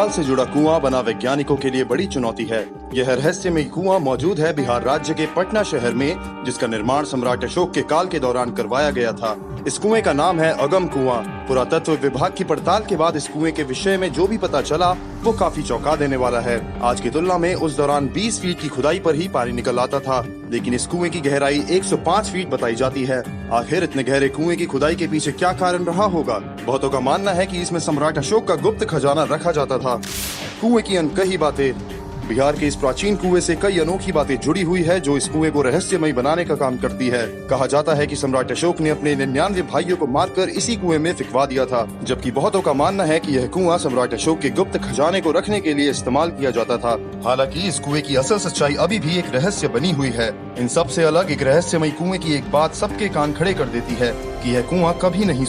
पाताल से जुड़ा कुआं बना वैज्ञानिकों के लिए बड़ी चुनौती है। यह रहस्यमयी कुआं मौजूद है बिहार राज्य के पटना शहर में, जिसका निर्माण सम्राट अशोक के काल के दौरान करवाया गया था। इस कुएं का नाम है अगम कुआं। पुरातत्व विभाग की पड़ताल के बाद इस कुएं के विषय में जो भी पता चला वो काफी चौंका देने वाला है। आज की तुलना में उस दौरान 20 फीट की खुदाई पर ही पानी निकल आता था, लेकिन इस कुएं की गहराई 105 फीट बताई जाती है। आखिर इतने गहरे कुएं की खुदाई के पीछे क्या कारण रहा होगा? बहुतों का मानना है कि इसमें सम्राट अशोक का गुप्त खजाना रखा जाता था। कुएं की अनकही बातें। बिहार के इस प्राचीन कुएं से कई अनोखी बातें जुड़ी हुई है, जो इस कुएं को रहस्यमय बनाने का काम करती है। कहा जाता है कि सम्राट अशोक ने अपने 99 भाइयों को मारकर इसी कुएं में फिकवा दिया था, जबकि बहुतों का मानना है कि यह कुआं सम्राट अशोक के गुप्त खजाने को रखने के लिए इस्तेमाल किया जाता था। हालांकि इस कुएं की असल सच्चाई अभी भी एक रहस्य बनी हुई है। इन सब से अलग एक रहस्यमय कुएं की एक बात सबके कान खड़े कर देती है कि यह कुआं कभी नहीं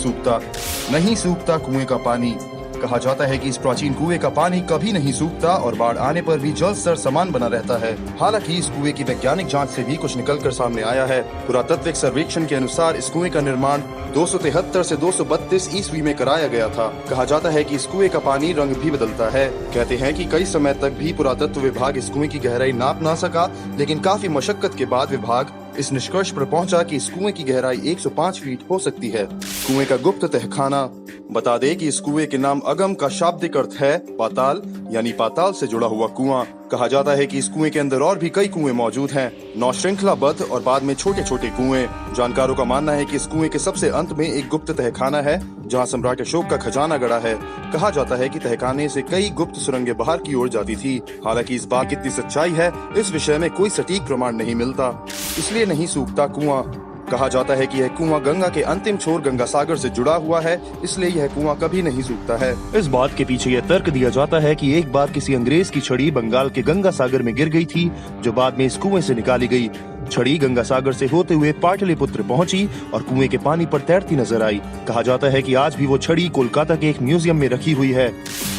सूखता कुएं का पानी। कहा जाता है कि इस प्राचीन कुएं का पानी कभी नहीं सूखता और बाढ़ आने पर भी जल स्तर समान बना रहता है। हालांकि इस कुएं की वैज्ञानिक जांच से भी कुछ निकलकर सामने आया है। पुरातात्विक सर्वेक्षण के अनुसार इस कुएं का निर्माण 273 से 232 ईस्वी में कराया गया था। कहा जाता है कि इस कुएं का पानी रंग भी बदलता है। कहते हैं कि कई समय तक भी पुरातत्व विभाग इस कुएं की गहराई नाप ना सका, लेकिन काफी मशक्कत के बाद विभाग इस निष्कर्ष पर पहुंचा कि इस कुएं की गहराई 105 फीट हो सकती है। कुएं का गुप्त तहखाना। बता दें कि इस कुएं के नाम अगम का शाब्दिक अर्थ है पाताल, यानी पाताल से जुड़ा हुआ कुआं। कहा जाता है कि इस कुएं के अंदर और भी कई कुएं मौजूद हैं, 9 श्रृंखलाबद्ध और बाद में छोटे छोटे कुएं। जानकारों का मानना है कि इस कुएं के सबसे अंत में एक गुप्त तहखाना है, जहां सम्राट अशोक का खजाना गड़ा है। कहा जाता है कि तहखाने से कई गुप्त सुरंगें बाहर की ओर जाती थी। हालांकि इस बात कितनी सच्चाई है, इस विषय में कोई सटीक प्रमाण नहीं मिलता। इसलिए नहीं सूखता कुआं। कहा जाता है कि यह कुआं गंगा के अंतिम छोर गंगा सागर से जुड़ा हुआ है, इसलिए यह कुआं कभी नहीं सूखता है। इस बात के पीछे यह तर्क दिया जाता है कि एक बार किसी अंग्रेज की छड़ी बंगाल के गंगा सागर में गिर गई थी, जो बाद में इस कुएं से निकाली गई। छड़ी गंगा सागर से होते हुए पाटलिपुत्र पहुंची और कुएं के पानी पर तैरती नजर आई। कहा जाता है कि आज भी वो छड़ी कोलकाता के एक म्यूजियम में रखी हुई है।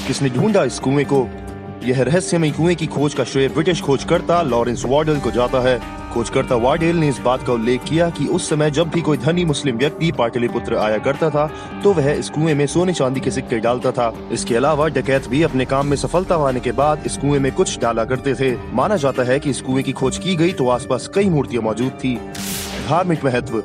किसने ढूंढा इस कुएं को? यह रहस्यमय कुएं की खोज का श्रेय ब्रिटिश खोजकर्ता लॉरेंस वार्डेल को जाता है। खोजकर्ता वार्डेल ने इस बात का उल्लेख किया कि उस समय जब भी कोई धनी मुस्लिम व्यक्ति पाटलिपुत्र आया करता था, तो वह इस कुएं में सोने चांदी के सिक्के डालता था। इसके अलावा डकैत भी अपने काम में सफलता पाने के बाद इस कुएं में कुछ डाला करते थे। माना जाता है कि इस कुएं की खोज की गई तो आसपास कई मूर्तियां मौजूद थी। धार्मिक महत्व।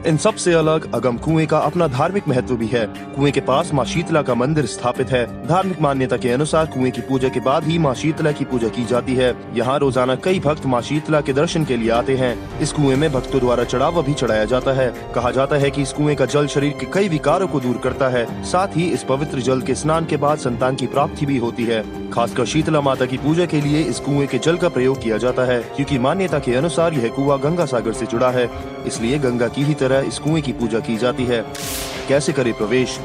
इन सब से अलग अगम कुएं का अपना धार्मिक महत्व भी है। कुएं के पास माँ शीतला का मंदिर स्थापित है। धार्मिक मान्यता के अनुसार कुएं की पूजा के बाद ही माँ शीतला की पूजा की जाती है। यहाँ रोजाना कई भक्त माँ शीतला के दर्शन के लिए आते हैं। इस कुएं में भक्तों द्वारा चढ़ावा भी चढ़ाया जाता है। कहा जाता है कि इस कुएं का जल शरीर के कई विकारों को दूर करता है। साथ ही इस पवित्र जल के स्नान के बाद संतान की प्राप्ति भी होती है। खासकर शीतला माता की पूजा के लिए इस कुएं के जल का प्रयोग किया जाता है, क्योंकि मान्यता के अनुसार यह कुआं गंगा सागर से जुड़ा है, इसलिए गंगा की ही तरह इस कुएं की पूजा की जाती है। कैसे करें प्रवेश?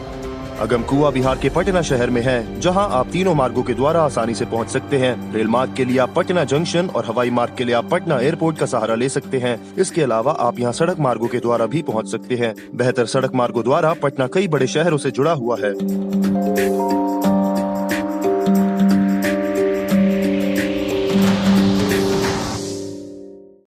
अगम कुआं बिहार के पटना शहर में है, जहां आप तीनों मार्गों के द्वारा आसानी से पहुंच सकते हैं। रेल मार्ग के लिए आप पटना जंक्शन और हवाई मार्ग के लिए आप पटना एयरपोर्ट का सहारा ले सकते हैं। इसके अलावा आप यहां सड़क मार्गों के द्वारा भी पहुंच सकते हैं। बेहतर सड़क मार्गों द्वारा पटना कई बड़े शहरों से जुड़ा हुआ है।